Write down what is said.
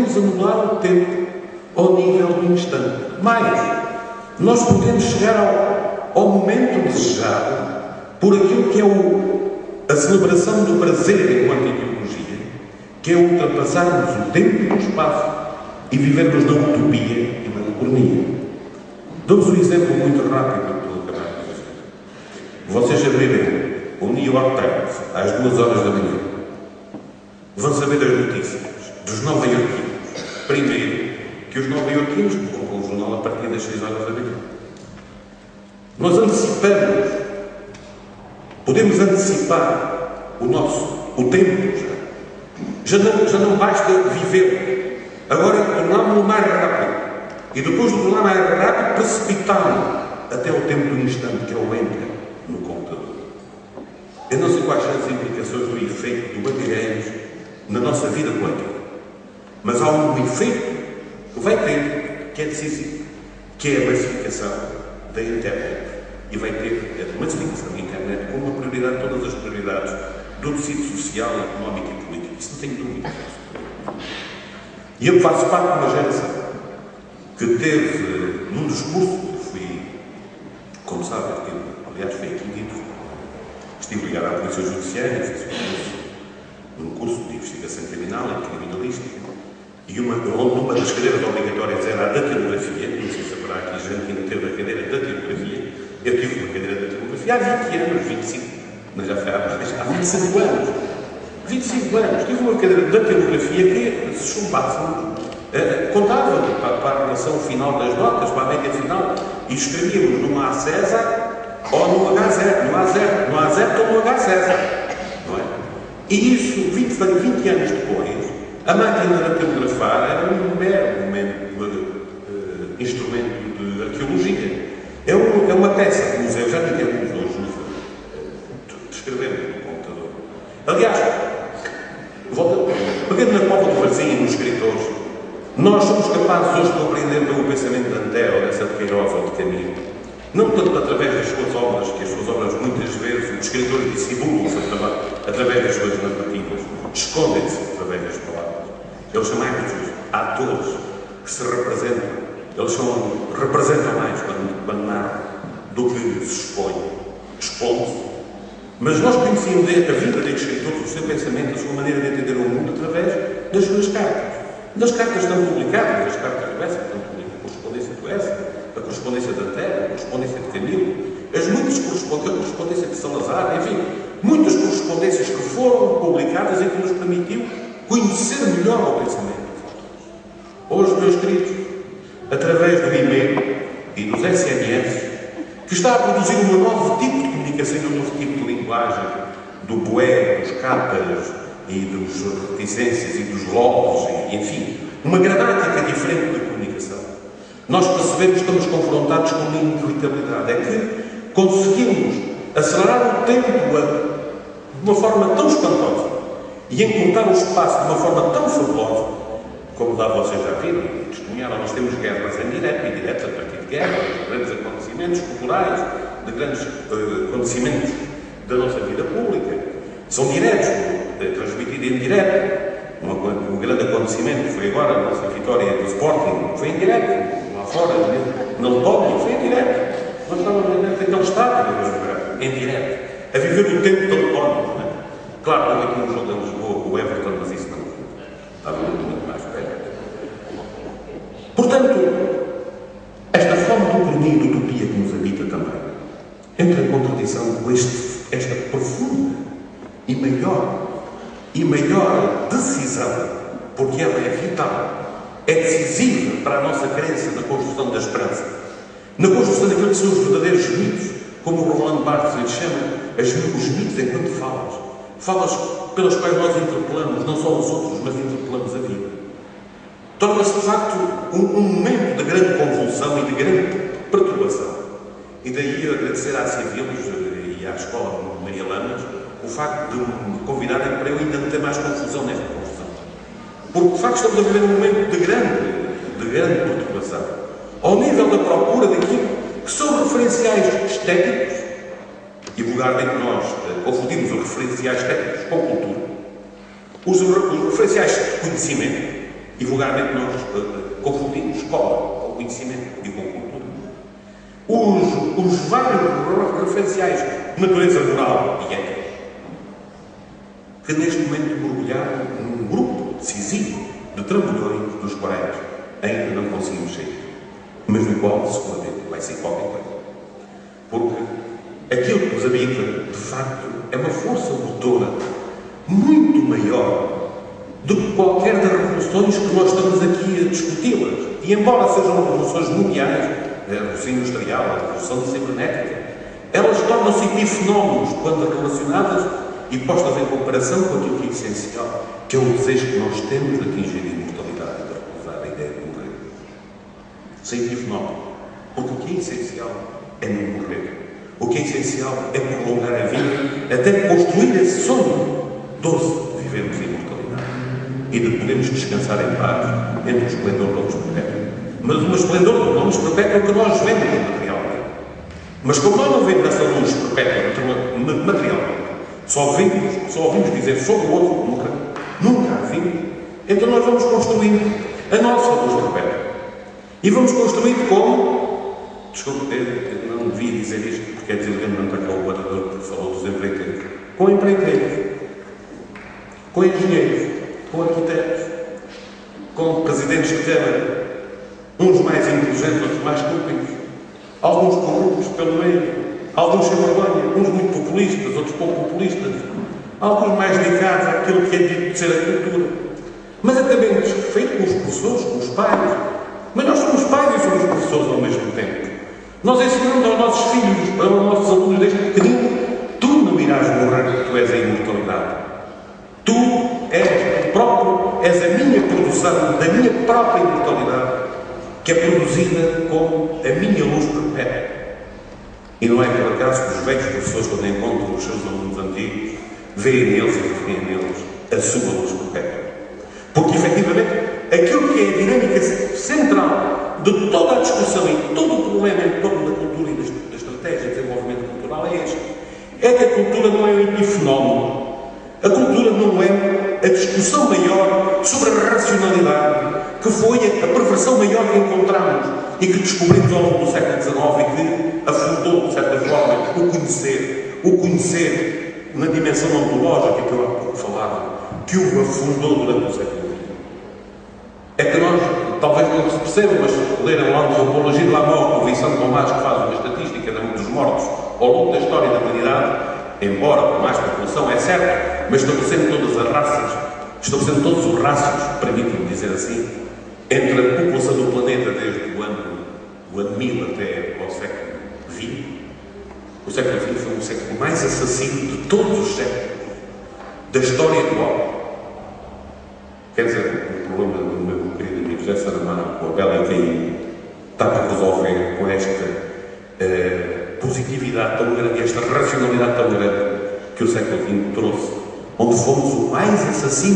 podemos anular o tempo ao nível do instante. Mais, nós podemos chegar ao momento desejado por aquilo que é a celebração do prazer enquanto ideologia, que é ultrapassarmos o tempo e o espaço e vivermos na utopia e na ucronia. Dou-vos um exemplo muito rápido do que acabei de dizer. Vocês abrirem o New York Times às 2 horas da manhã, vão saber as notícias dos nova-iorquinos. Primeiro, que os nova-iorquinos compram o jornal a partir das 6 horas da manhã. Nós antecipamos, podemos antecipar o tempo já. Já não basta viver. Agora tornámos-lo mais rápido. E depois de tornar mais rápido, precipitámos até o tempo do instante, que é o enter no computador. Eu não sei quais são as implicações do efeito do Babilônios na nossa vida coletiva. Mas há um efeito que vai ter, que é decisivo, que é a massificação da internet. E vai ter a massificação da internet como uma prioridade de todas as prioridades do tecido social, económico e político. Isso não tenho dúvida. E eu faço parte de uma geração que teve, num discurso que fui, como sabe, aliás foi aqui dito, estive ligado à Polícia Judiciária, fiz um curso de investigação criminal e criminalística, e uma das cadeiras obrigatórias era a datilografia. Não sei se haverá aqui gente que ainda teve a cadeira de datilografia. Eu tive uma cadeira de datilografia há 20 anos, 25, mas já foi há 25 anos. 25 anos. Tive uma cadeira de datilografia que se chumbássemos, contava para a relação final das notas, para a média final, e escrevíamos numa A César ou no H0, no A0, no A0 ou no H César. Não é? E isso, 20 anos depois, a máquina de datilografar era um mero instrumento de arqueologia. É uma peça que o museu já ninguém hoje usa de escrever no computador. Aliás, pegando na prova do vazio nos escritores, nós somos capazes hoje de compreender pelo pensamento de Antero, ou dessa de Queiroz ou de Camilo, não tanto através das suas obras, que as suas obras muitas vezes os escritores dissimulam-se através das suas narrativas, escondem-se através das palavras. Eles são mais atores que se representam. Eles representam mais quando narram do que se expõe-se. Mas nós conhecíamos a vida destes escritores, o seu pensamento, a sua maneira de entender o mundo através das suas cartas. Das cartas estão publicadas, as cartas do Essa, estão publicadas, a correspondência do Essa, a correspondência da Terra, a correspondência de Camilo, as muitas correspondências, a correspondência de Salazar, enfim, muitas correspondências que foram publicadas e que nos permitiu conhecer melhor o pensamento. Hoje, meus queridos, através do e-mail e dos SMS, que está a produzir um novo tipo de comunicação, um novo tipo de linguagem, do bué, dos capas e dos reticências e dos logos, e, enfim, uma gramática diferente da comunicação. Nós percebemos que estamos confrontados com uma inevitabilidade, é que conseguimos acelerar o tempo de uma forma tão espantosa e encurtar o espaço de uma forma tão fabulosa, como lá vocês já viram, testemunharam, nós temos guerras em direto e indireto, a partir de guerras, de grandes acontecimentos culturais, de grandes acontecimentos da nossa vida pública. São diretos, transmitidos em direto. Um grande acontecimento foi agora a nossa vitória do Sporting, foi em direto. Lá fora, na Letónia, foi em direto. Nós estávamos naquele estádio, em direto, a viver o tempo da Letónia. Não é? Claro, houve aqui um jogo em Lisboa com o Everton, mas isso não estava muito mais perto. Portanto, esta forma de ucronia e de utopia que nos habita também entra em contradição com esta profunda e maior decisão, porque ela é vital, é decisiva para a nossa crença na construção da esperança, na construção daquilo que são os verdadeiros mitos, como o Roland Barthes lhe chama, os mitos enquanto falas pelas quais nós interpelamos não só os outros, mas interpelamos a vida. Torna-se, de facto, um momento de grande convulsão e de grande perturbação. E daí eu agradecer à Civilos e à Escola de Maria Lamas o facto de me convidarem para eu ainda não ter mais confusão nesta confusão. Porque, de facto, estamos a viver um momento de grande perturbação. Ao nível da procura daquilo que são referenciais estéticos, e vulgarmente nós confundimos os referenciais estéticos com cultura, os referenciais de conhecimento, e vulgarmente nós confundimos escola com conhecimento e com cultura. Os vários referenciais de natureza moral e ética, que neste momento mergulharam num grupo decisivo de trambolhões dos quais ainda não conseguimos sair, mas do qual seguramente vai ser qualquer coisa. Porque aquilo que nos habita, de facto, é uma força motora muito maior do que qualquer das revoluções que nós estamos aqui a discuti-las. E embora sejam revoluções mundiais, a Revolução Industrial, a Revolução Cibernética, elas tornam-se epifenómenos quando relacionadas e postas em comparação com aquilo que é essencial, que é o desejo que nós temos de atingir a imortalidade e de recusar a ideia de morrer. Sem epifenómeno. Porque o que é essencial é não morrer. O que é essencial é prolongar a vida até construir esse sonho doce de vivermos a imortalidade e de podermos descansar em paz entre o esplendor da luz perpétua. Mas o esplendor da luz perpétua que nós vemos materialmente. Mas como nós não vemos essa luz perpétua materialmente, só ouvimos dizer sobre o outro, nunca a vimos, então nós vamos construindo a nossa luz perpétua. E vamos construindo como? Desculpe, eu não devia dizer isto, porque é deselegante aquele orador que falou dos empreiteiros. Com empreiteiros, com engenheiros, com arquitetos, com presidentes de Câmara, uns mais inteligentes, outros mais estúpidos, alguns corruptos pelo meio, alguns sem vergonha, uns muito populistas, outros pouco populistas, alguns mais ligados àquilo que é dito de ser a cultura. Mas é também desfeito com os professores, com os pais. Mas nós somos pais e somos professores ao mesmo tempo. Nós ensinamos aos nossos filhos, aos nossos alunos desde pequenino, tu não irás morrer, tu és a imortalidade. Tu és a minha produção, da minha própria imortalidade, que é produzida com a minha luz perpétua. E não é por acaso que os velhos professores, quando encontram os seus alunos antigos, veem neles e referem neles a sua luz perpétua. Porque, efetivamente, aquilo que é a dinâmica central de toda a discussão e todo o problema em torno da cultura e da estratégia de desenvolvimento cultural é este. É que a cultura não é um epifenómeno. A cultura não é a discussão maior sobre a racionalidade, que foi a perversão maior que encontramos e que descobrimos ao longo do século XIX e que afundou, de certa forma, o conhecer na dimensão ontológica que eu há pouco falava, que o afundou durante o século XX. É que nós, talvez não se percebam, mas leram lá no Antropologia de la Mort, o Vicente Tomás, que faz uma estatística dos mortos ao longo da história da humanidade, embora com mais população, é certo, mas estabelecendo todas as raças, estabelecendo todos os rácios, permitam-me dizer assim, entre a população do planeta desde o ano 1000 até ao século XX. O século XX foi o século mais assassino de todos os séculos da história do homem. Quer dizer, o problema do meu querido amigo José Saramago, com a bélica aí, está para resolver com esta positividade tão grande, esta racionalidade tão grande que o século XX trouxe, onde fomos o mais assassino